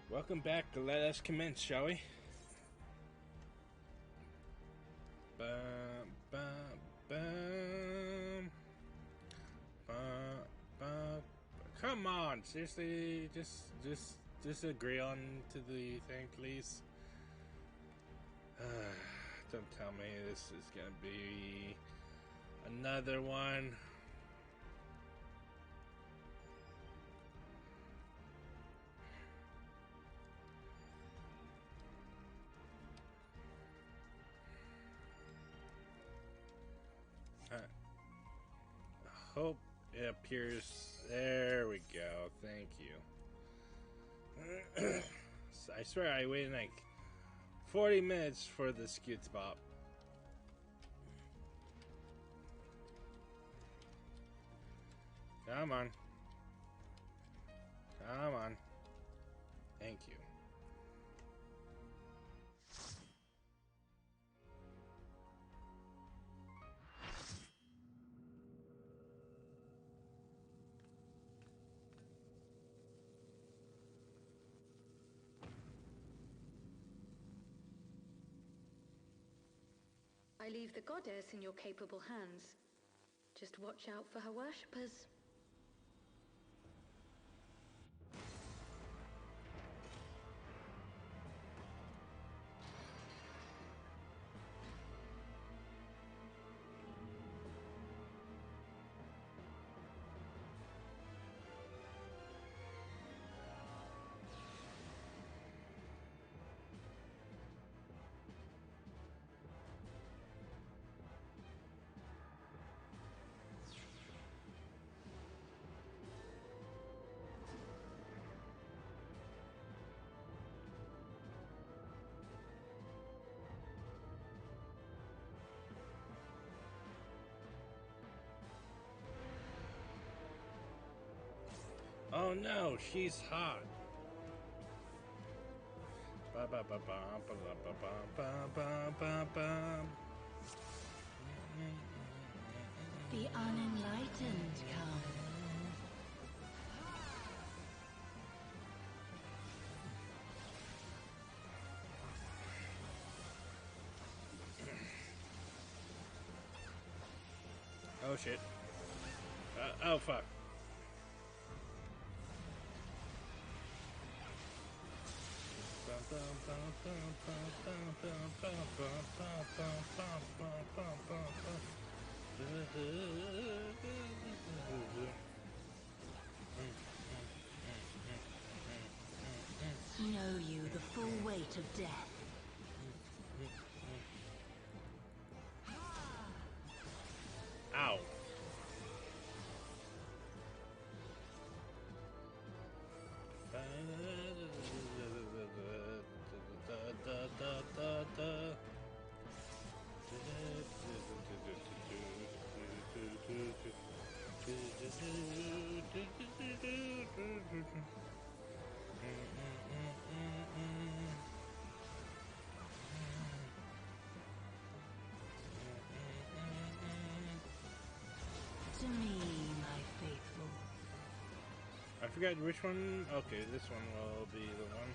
Welcome back. Let us commence, shall we? Bum, bum, bum. Bum, bum. Come on, seriously, just agree on to the thing, please. Don't tell me this is gonna be another one. Hope it appears. There we go. Thank you. I swear I waited like 40 minutes for the scoot bop. Come on. Come on. Thank you. I leave the goddess in your capable hands. Just watch out for her worshippers. Oh no, she's hot. Ba ba ba ba ba ba ba ba ba ba ba. The unenlightened come. Oh shit. Oh fuck. Know you the full weight of death. Ow. To me, my faithful. I forgot which one. Okay, this one will be the one.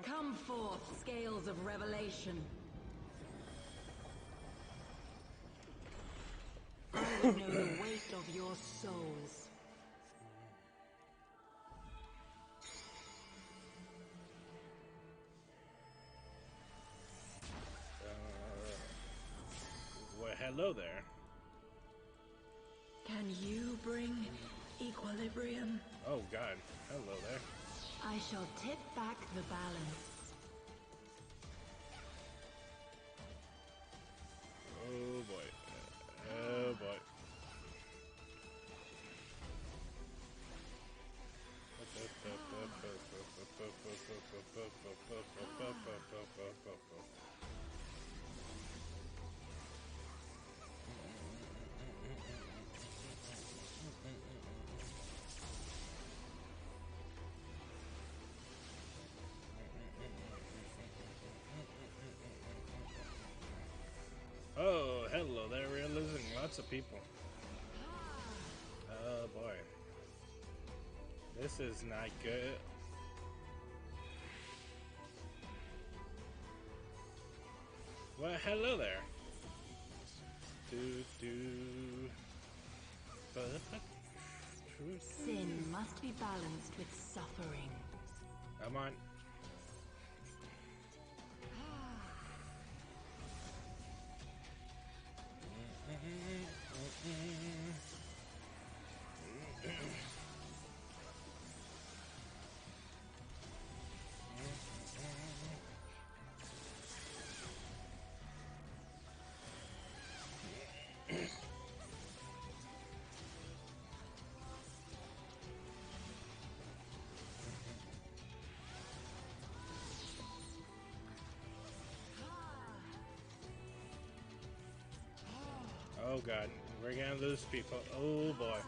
Come forth, scales of revelation. I would know the weight of your souls. Well, hello there. Can you bring equilibrium? Oh god, hello there. I shall tip back the balance. Oh boy. Oh boy. Lots of people. Oh boy. This is not good. Well, hello there. Sin must be balanced with suffering. Come on. Oh god, we're gonna lose people. Oh boy.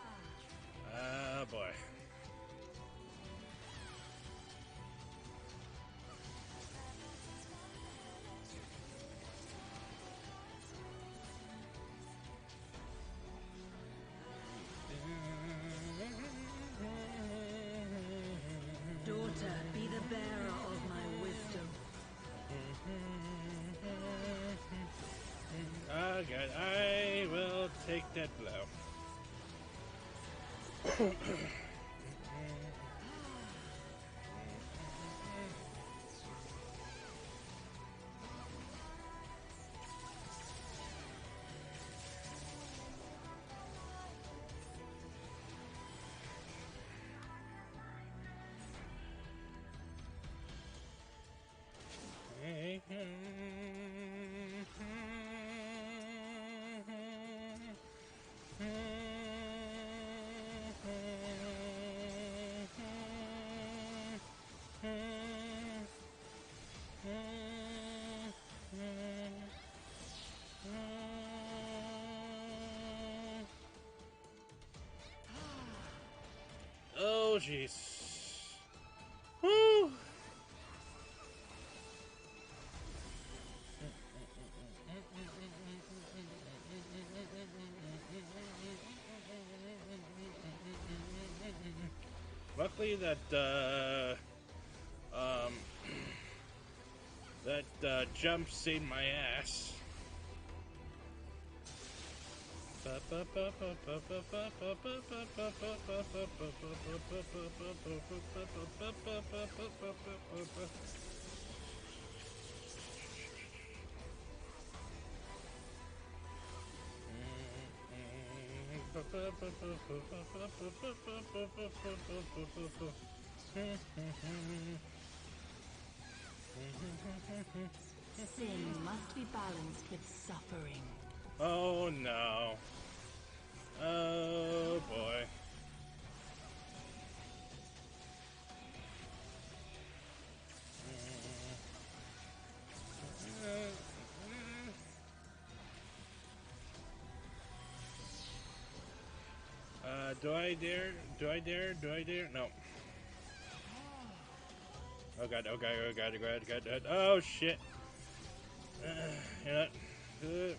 Ah boy. Daughter, be the bearer of my wisdom. Oh god, I will take that blow. Oh jeez. Woo! Luckily that jump saved my ass. Sin must be balanced with suffering. Oh no. Oh boy. Do I dare? Do I dare? Do I dare? No. Oh god, oh god, oh god, oh god, oh god, oh shit. You know what?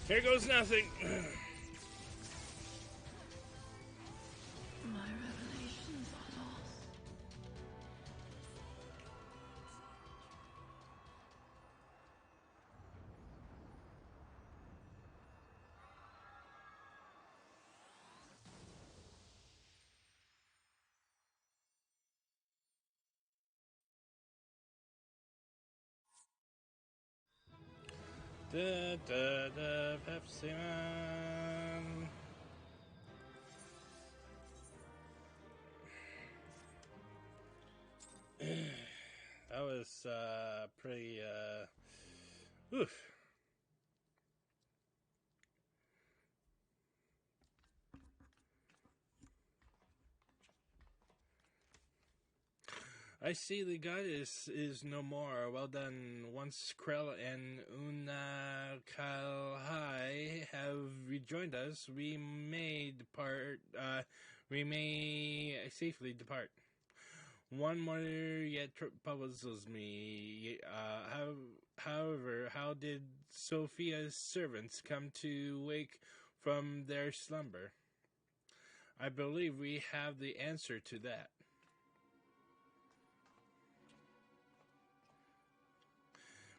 Here goes nothing. My revelations are lost. Pepsi Man. That was pretty oof. I see the god is no more. Well done. Once Krell and Unakalhai have rejoined us, we may depart. We may safely depart. One more yet puzzles me. However, how did Sophia's servants come to wake from their slumber? I believe we have the answer to that.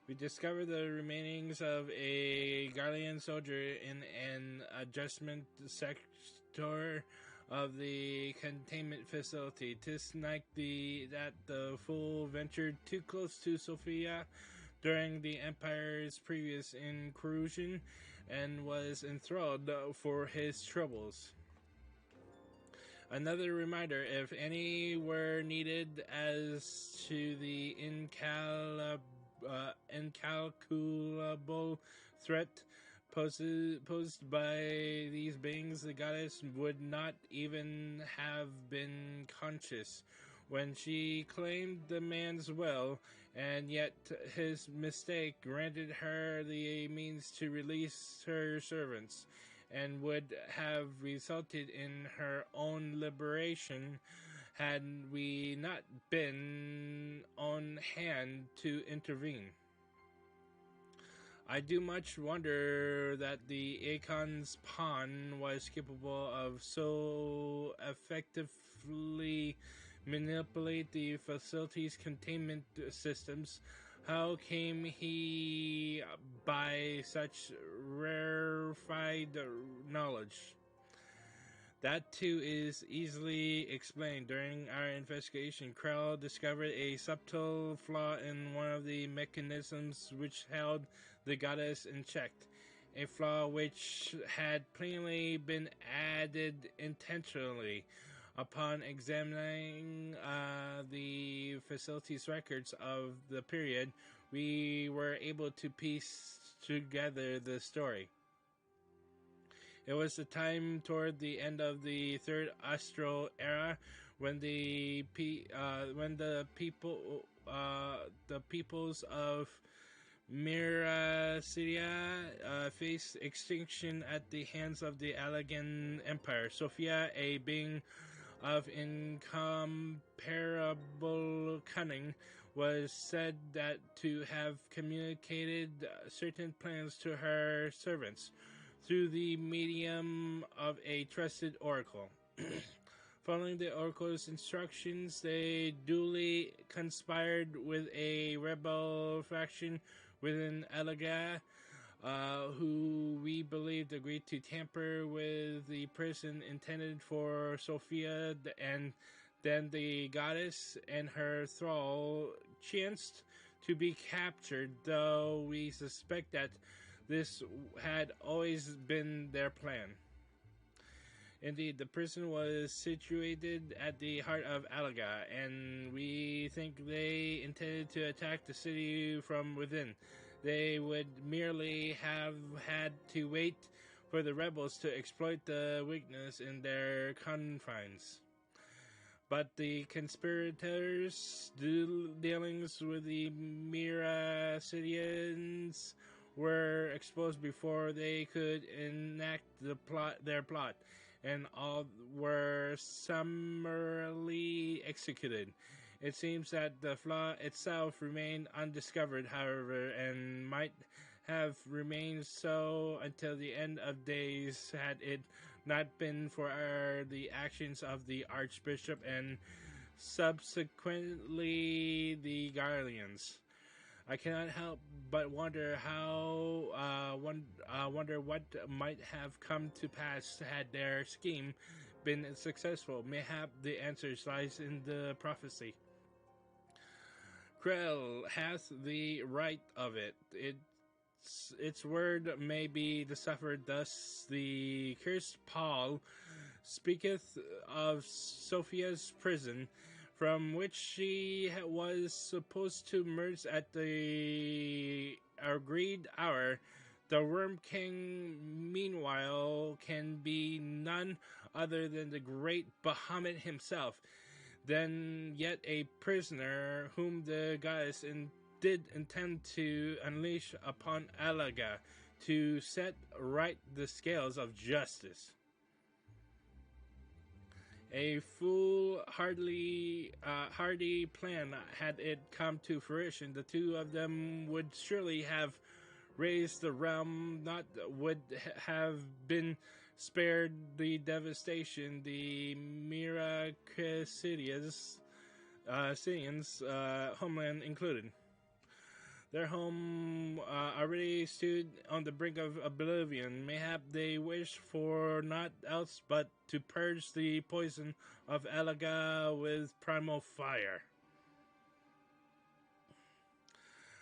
We discover the remainings of a Guardian soldier in an adjustment sector of the containment facility. 'Tis like that the fool ventured too close to Sophia during the Empire's previous incursion and was enthralled for his troubles. Another reminder, if any were needed, as to the incalculable threat posed by these beings. The goddess would not even have been conscious when she claimed the man's will, and yet his mistake granted her the means to release her servants, and would have resulted in her own liberation had we not been on hand to intervene. I do much wonder that the Akon's pawn was capable of so effectively manipulate the facility's containment systems. How came he by such rarefied knowledge? That too is easily explained. During our investigation, Krell discovered a subtle flaw in one of the mechanisms which held the goddess in check. A flaw which had plainly been added intentionally. Upon examining the facility's records of the period, we were able to piece together the story. It was the time toward the end of the Third Astral Era when the peoples of Miracidia faced extinction at the hands of the Allegan Empire. Sophia, a being of incomparable cunning, was said that to have communicated certain plans to her servants through the medium of a trusted oracle. Following the oracle's instructions, they duly conspired with a rebel faction within Alaga, who we believed agreed to tamper with the prison intended for Sophia, and then the goddess and her thrall chanced to be captured, though we suspect that this had always been their plan. Indeed, the prison was situated at the heart of Alaga, and we think they intended to attack the city from within. They would merely have had to wait for the rebels to exploit the weakness in their confines. But the conspirators' dealings with the Miracidians were exposed before they could enact their plot, and all were summarily executed. It seems that the flaw itself remained undiscovered, however, and might have remained so until the end of days had it not been for the actions of the Archbishop and subsequently the Guardians. I cannot help but wonder wonder what might have come to pass had their scheme been successful. Mayhap the answer lies in the prophecy. Krell hath the right of it. Its word may be deciphered thus: the cursed Paul speaketh of Sophia's prison, from which she was supposed to emerge at the agreed hour. The Worm King, meanwhile, can be none other than the great Bahamut himself, then yet a prisoner whom the goddess did intend to unleash upon Alaga to set right the scales of justice. A hardy plan. Had it come to fruition, the two of them would surely have raised the realm, not would have been spared the devastation the Miracrisidians, homeland included. Their home already stood on the brink of oblivion. Mayhap they wished for naught else but to purge the poison of Elaga with primal fire.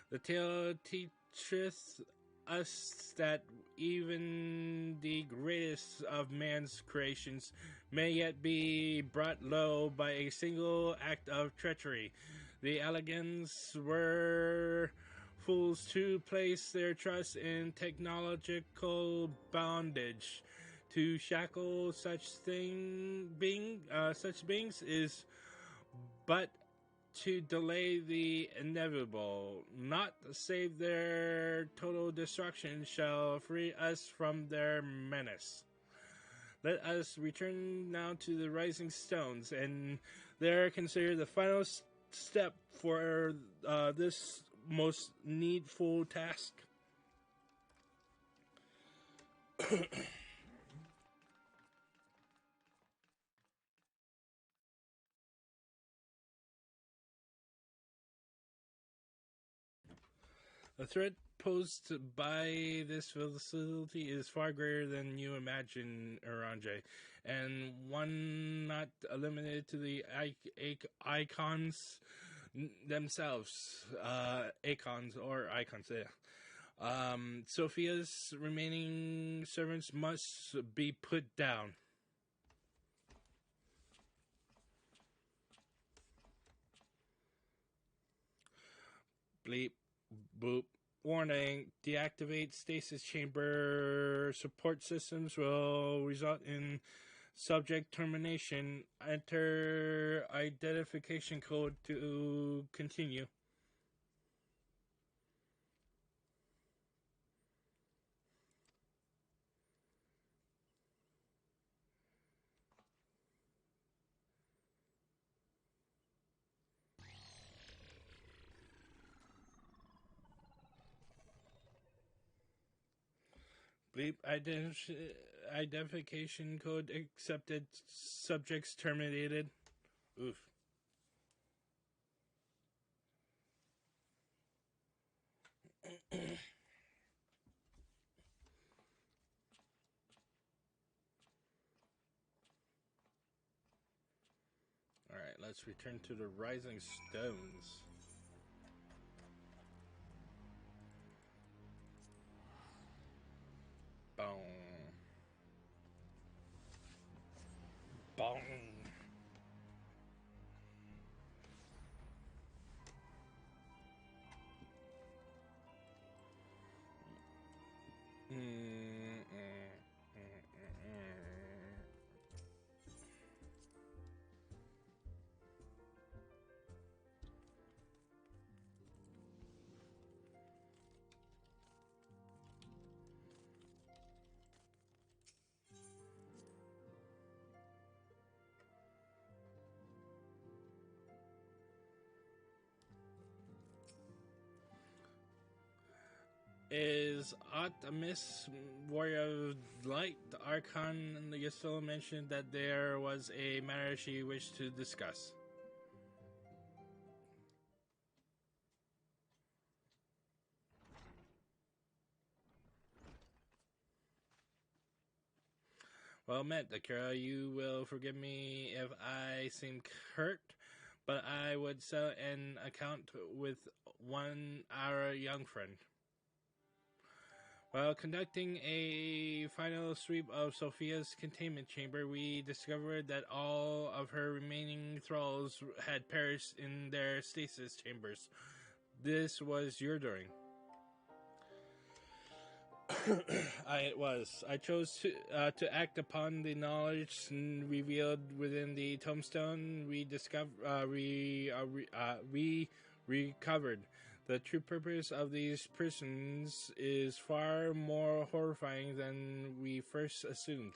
The tale teacheth us that even the greatest of man's creations may yet be brought low by a single act of treachery. The Elegans were fools to place their trust in technological bondage. To shackle such beings is but to delay the inevitable. Not save their total destruction shall free us from their menace. Let us return now to the Rising Stones, and there consider the final step for this most needful task. The threat posed by this facility is far greater than you imagine, Aranje, and one not limited to the icons themselves. Icons, yeah. Sophia's remaining servants must be put down. Bleep, boop. Warning, deactivate stasis chamber support systems will result in subject termination. Enter identification code to continue. Bleep, identification code accepted. Subjects terminated. Oof. Alright, let's return to the Rising Stones. Boom. Boom. Is Optimus, Warrior of Light, the Archon, Yasila mentioned that there was a matter she wished to discuss. Well met, Akira. You will forgive me if I seem hurt, but I would settle an account with our young friend. While conducting a final sweep of Sophia's containment chamber, we discovered that all of her remaining thralls had perished in their stasis chambers. This was your doing. It was. I chose to act upon the knowledge revealed within the tombstone we recovered. The true purpose of these prisons is far more horrifying than we first assumed.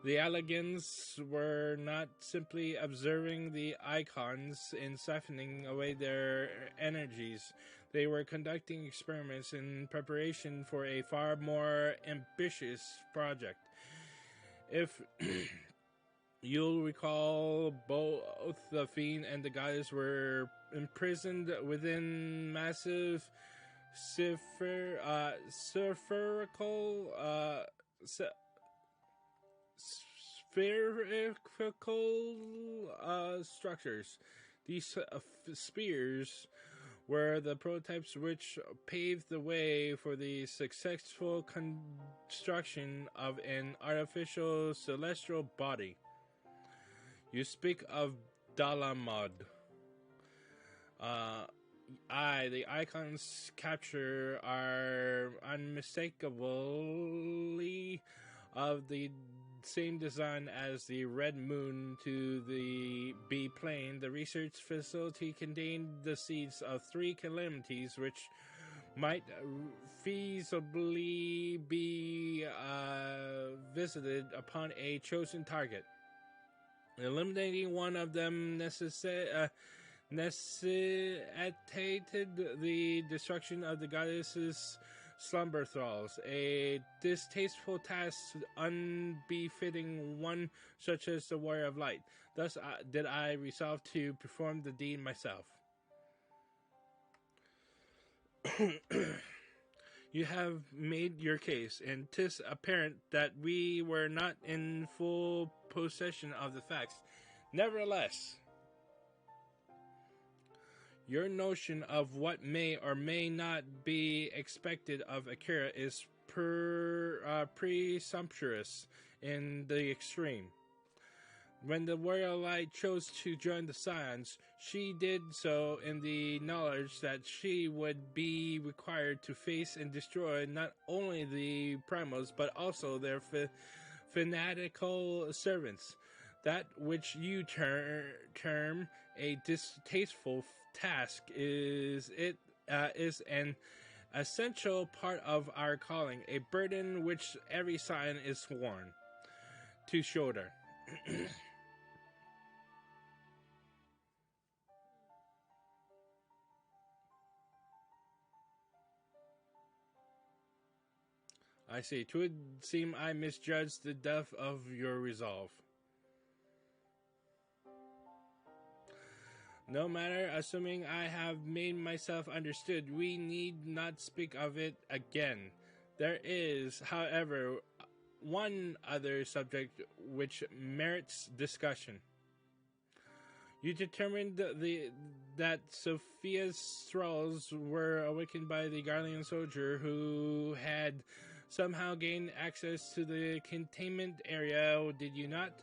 The Allegans were not simply observing the icons and siphoning away their energies. They were conducting experiments in preparation for a far more ambitious project. If you'll recall, both the Fiend and the Goddess were imprisoned within massive spherical structures. These spears were the prototypes which paved the way for the successful construction of an artificial celestial body. You speak of Dalamod. The icons capture are unmistakably of the same design as the red moon to the B plane. The research facility contained the seeds of 3 calamities which might feasibly be visited upon a chosen target. Eliminating one of them necessitated the destruction of the goddess's slumber thralls, a distasteful task unbefitting one such as the Warrior of Light. Thus did I resolve to perform the deed myself. You have made your case, and 'tis apparent that we were not in full possession of the facts. Nevertheless, your notion of what may or may not be expected of Akira is presumptuous in the extreme. When the Warrior Light chose to join the Scions, she did so in the knowledge that she would be required to face and destroy not only the Primals, but also their fanatical servants. That which you term a distasteful task is an essential part of our calling, a burden which every Scion is sworn to shoulder. I see. 'Twould seem I misjudged the depth of your resolve. No matter, assuming I have made myself understood, we need not speak of it again. There is, however, one other subject which merits discussion. You determined that Sophia's thralls were awakened by the Garlean soldier who had somehow gained access to the containment area, did you not?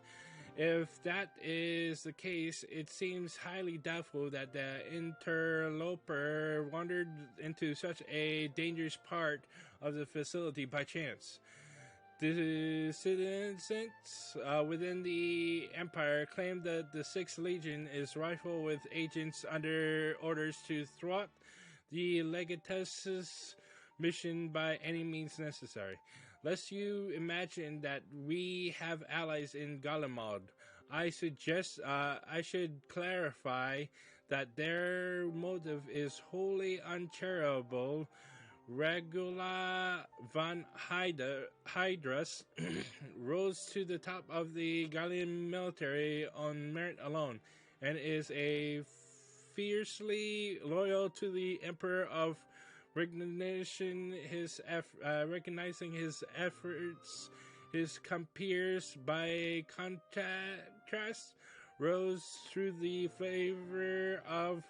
If that is the case, it seems highly doubtful that the interloper wandered into such a dangerous part of the facility by chance. Dissidents within the Empire claim that the 6th Legion is rife with agents under orders to thwart the Legatus's mission by any means necessary. Lest you imagine that we have allies in Galamod, I suggest I should clarify that their motive is wholly uncharitable. Regula von Hydras rose to the top of the Gallian military on merit alone, and is a fiercely loyal to the Emperor of recognizing his efforts. His compeers, by contrast, rose through the favor of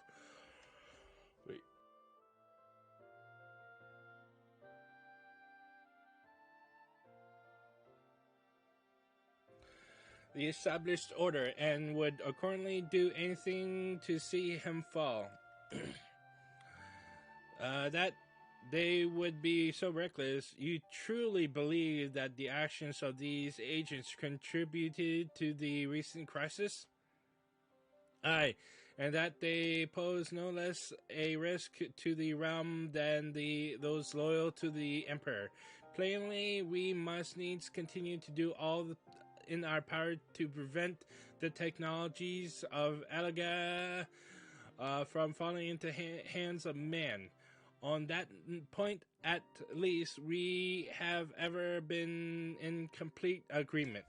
the established order, and would accordingly do anything to see him fall. That they would be so reckless. You truly believe that the actions of these agents contributed to the recent crisis? Aye, and that they pose no less a risk to the realm than those loyal to the Emperor. Plainly, we must needs continue to do all in our power to prevent the technologies of Alaga from falling into hands of man. On that point, at least, we have ever been in complete agreement.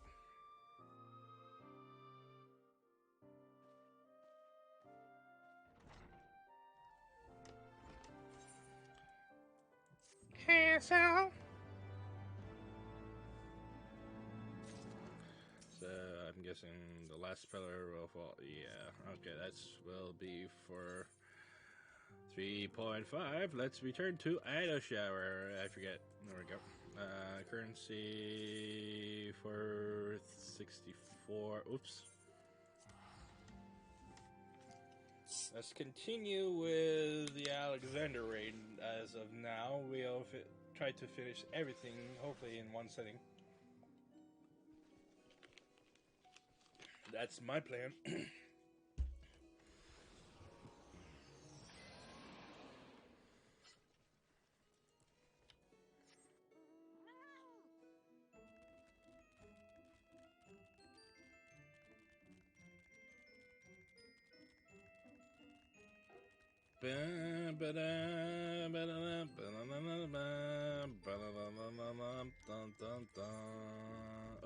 Hansel. So I'm guessing the last pillar will fall. Yeah, okay, that's will be for 3.5. Let's return to Idle Shower. I forget. There we go. Currency for 64. Oops. Let's continue with the Alexander raid. As of now, we'll try to finish everything, hopefully in one sitting. That's my plan.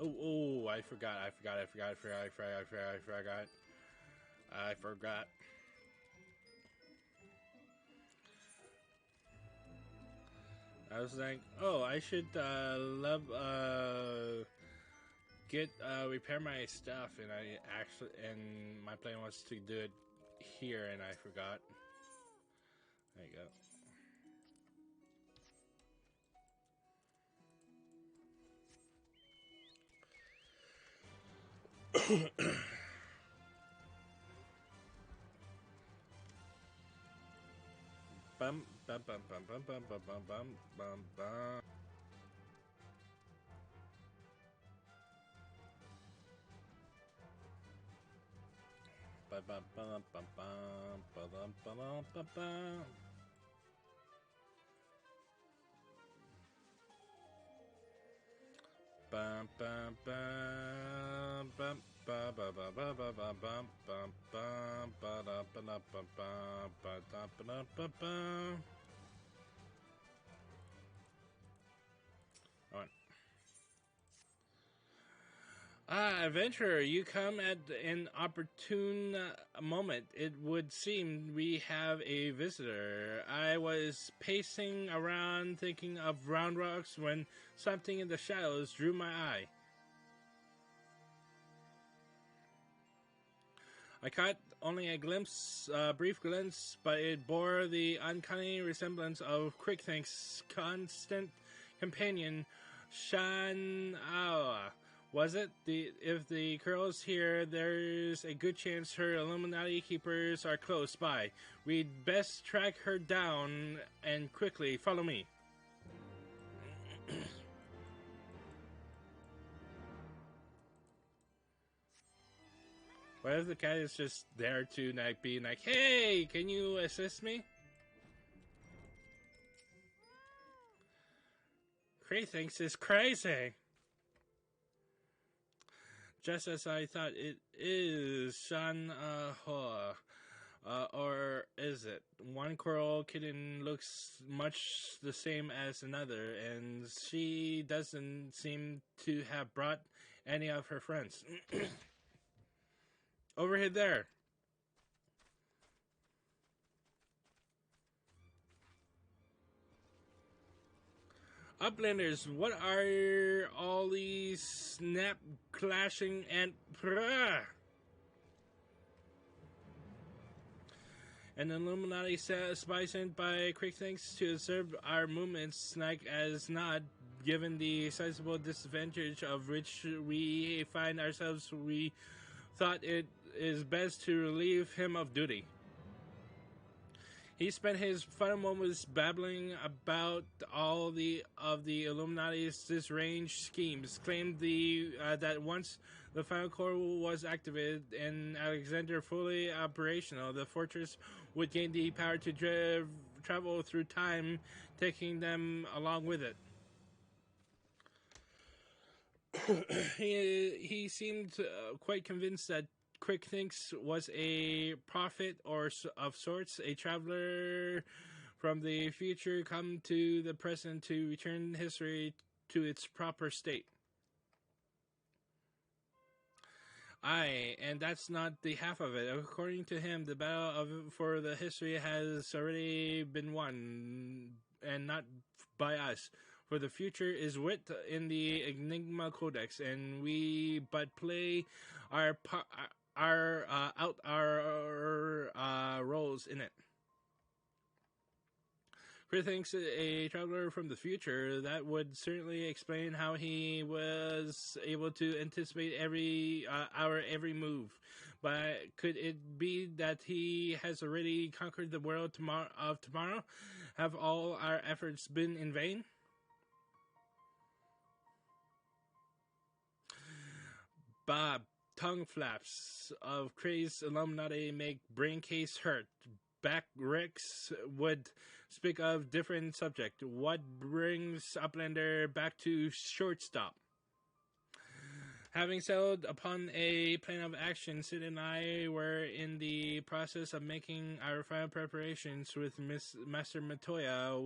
Oh, I forgot. I was like, oh, I should repair my stuff, and my plan was to do it here, and I forgot. There you go. Bum bum bum bum bum bum bum bum bum bum bum. Bum bum bum bum bum bum bum bum bum. Bum bum bum bum. Ba ba ba ba ba ba bum bum bum ba da ba da ba ba ba da ba da ba ba. All right. Adventurer, you come at an opportune moment. It would seem we have a visitor. I was pacing around thinking of Round Rocks when something in the shadows drew my eye. I caught only a brief glimpse, but it bore the uncanny resemblance of Crickthink's constant companion, Shan Awa. Was it? If the girl's here, there's a good chance her Illuminati keepers are close by. We'd best track her down and quickly. Follow me. What if the cat is just there to be like, hey, can you assist me? Cray thinks it's crazy. Just as I thought, it is Shan Hoa. Or is it? One coral kitten looks much the same as another, and she doesn't seem to have brought any of her friends. Over here, there. Uplanders, what are all these snap clashing and An Illuminati spy sent by Crickthinks to observe our movements, snag as not, given the sizable disadvantage of which we find ourselves. We thought it is best to relieve him of duty. He spent his final moments babbling about all of the Illuminati's disarranged schemes, claimed that once the final core was activated and Alexander fully operational, the fortress would gain the power to travel through time, taking them along with it. He seemed quite convinced that Quick Thinks was a prophet of sorts, a traveler from the future come to the present to return history to its proper state. Aye, and that's not the half of it. According to him, the battle for the history has already been won, and not by us. For the future is writ in the Enigma Codex, and we but play our out our roles in it. Chris thinks a traveler from the future, that would certainly explain how he was able to anticipate our every move. But could it be that he has already conquered the world of tomorrow? Have all our efforts been in vain? Bob, tongue flaps of crazed alumni make brain case hurt. Back Rex would speak of different subject. What brings Uplander back to shortstop? Having settled upon a plan of action, Sid and I were in the process of making our final preparations with Master Matoya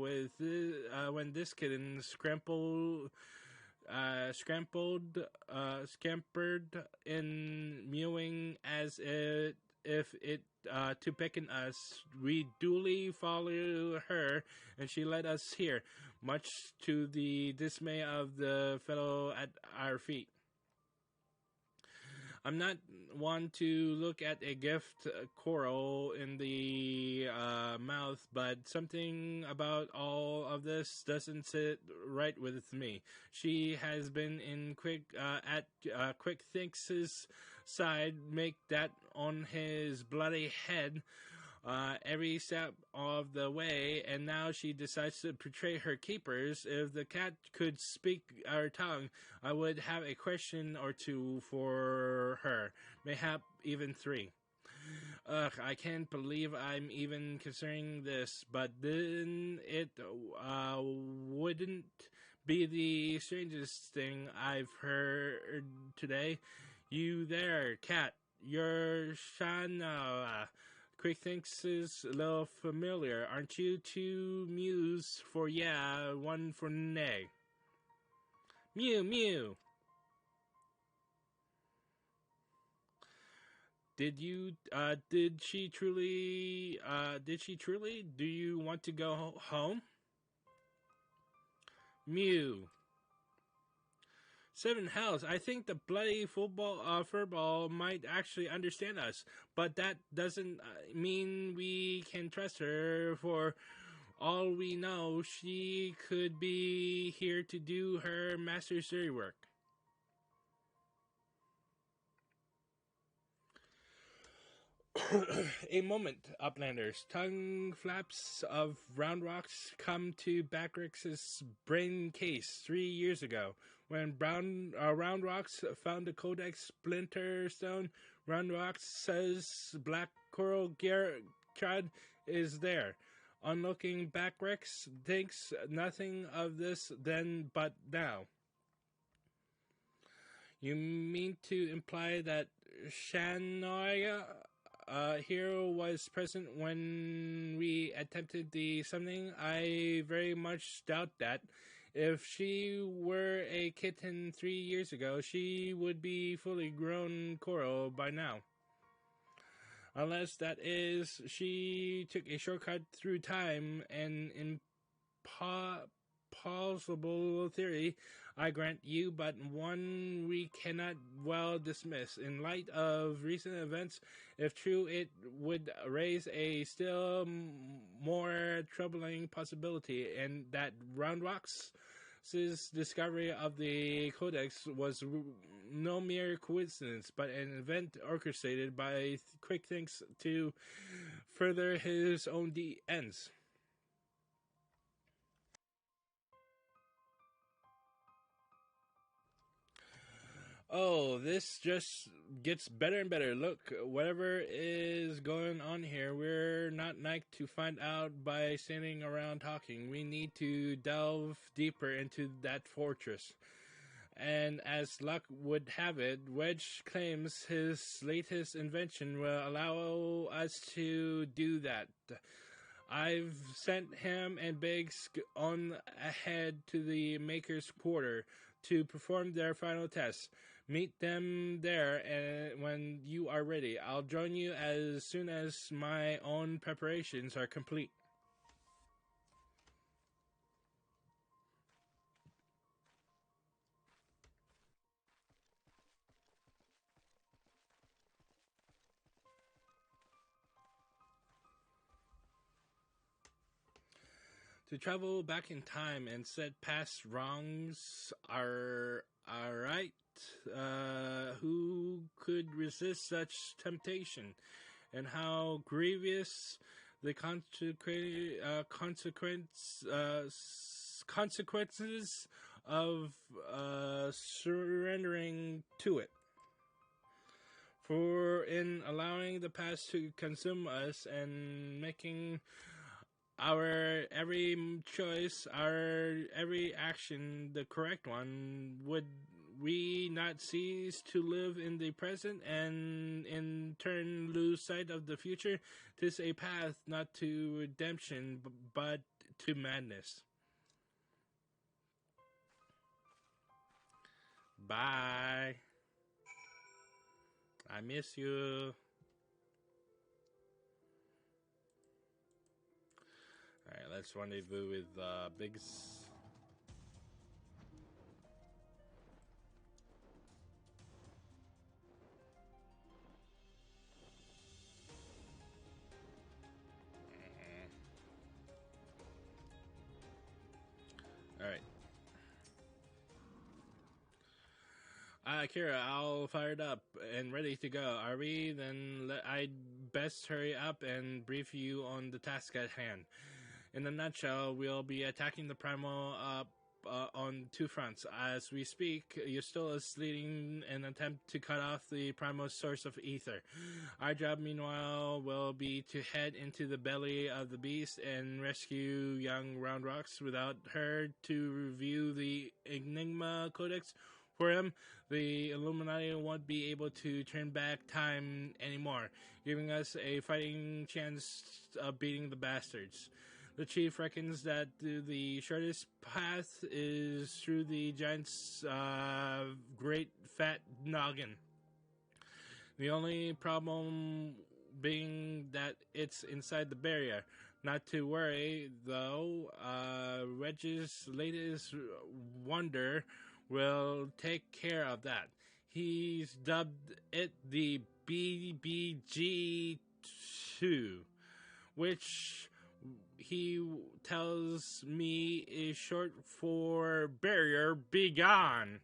when this kitten scampered in, mewing as if it to beckon us. We duly followed her, and she led us here, much to the dismay of the fellow at our feet. I'm not one to look at a gift coral in the mouth, but something about all of this doesn't sit right with me. She has been in Quick Thinks' side, make that on his bloody head every step of the way, and now she decides to betray her keepers. If the cat could speak our tongue, I would have a question or two for her, mayhap even 3. Ugh, I can't believe I'm even considering this, but then it wouldn't be the strangest thing I've heard today. You there, cat, you're Shana. Quick thinks is a little familiar. Aren't you 2 mews for yeah, 1 for nay? Mew, mew. Did she truly, do you want to go home? Mew. 7 hells, I think the bloody furball might actually understand us, but that doesn't mean we can trust her. For all we know, she could be here to do her master's dirty work. A moment, Uplanders. Tongue flaps of Round Rocks come to Backrix's brain case 3 years ago. When Round Rocks found the Codex Splinter Stone, Round Rocks says Black Coral Gertrude is there. Unlooking Backrix thinks nothing of this then but now. You mean to imply that Shanoya here was present when we attempted the summoning? I very much doubt that. If she were a kitten 3 years ago, she would be fully grown coral by now. Unless, that is, she took a shortcut through time, an impossible theory, I grant you, but one we cannot well dismiss. In light of recent events, if true, it would raise a still more troubling possibility, and that Round Rocks' discovery of the Codex was no mere coincidence, but an event orchestrated by Quick Thinks to further his own ends. Oh, this just gets better and better. Look, whatever is going on here, we're not like to find out by standing around talking. We need to delve deeper into that fortress. And as luck would have it, Wedge claims his latest invention will allow us to do that. I've sent him and Biggs on ahead to the Maker's Quarter to perform their final tests. Meet them there and when you are ready. I'll join you as soon as my own preparations are complete. To travel back in time and set past wrongs are alright. Who could resist such temptation? And how grievous the consequences of surrendering to it. For in allowing the past to consume us and making our every choice, our every action the correct one, would we not cease to live in the present and in turn lose sight of the future? 'Tis a path not to redemption but to madness. Bye. I miss you. Alright, let's rendezvous with Biggs. Alright. Kira, all fired up and ready to go. Are we? Then I'd best hurry up and brief you on the task at hand. In a nutshell, we'll be attacking the Primal on two fronts. As we speak, Eustola is leading an attempt to cut off the Primal source of ether. Our job, meanwhile, will be to head into the belly of the beast and rescue young Round Rocks. Without her to review the Enigma Codex for him, the Illuminati won't be able to turn back time anymore, giving us a fighting chance of beating the bastards. The chief reckons that the shortest path is through the giant's great fat noggin. The only problem being that it's inside the barrier. Not to worry, though. Reg's latest wonder will take care of that. He's dubbed it the BBG2, which he tells me is short for Barrier Be Gone.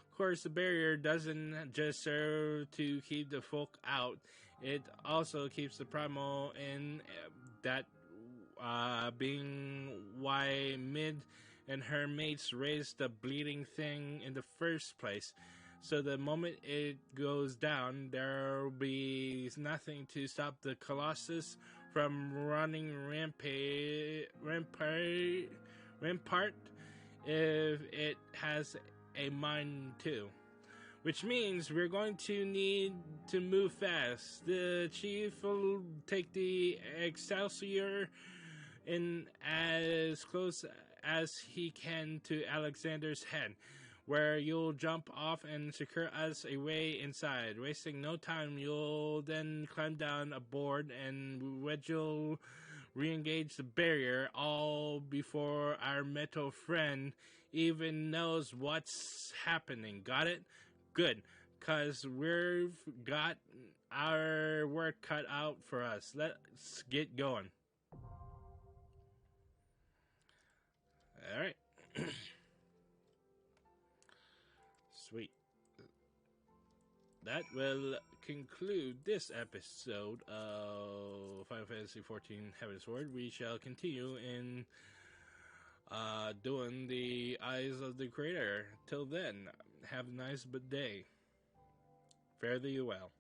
Of course, the barrier doesn't just serve to keep the folk out. It also keeps the primal in, that being why Mid and her mates raised the bleeding thing in the first place. So the moment it goes down, there'll be nothing to stop the Colossus from running rampart if it has a mind too. Which means we're going to need to move fast. The chief will take the Excelsior in as close as he can to Alexander's head, where you'll jump off and secure us a way inside. Wasting no time, you'll then climb down aboard and Wedge'll re-engage the barrier, all before our metal friend even knows what's happening. Got it? Good, cause we've got our work cut out for us. Let's get going. Alright. Sweet. That will conclude this episode of Final Fantasy XIV Heavensward. We shall continue in doing the Eyes of the Creator. Till then, have a nice day. Fare thee well.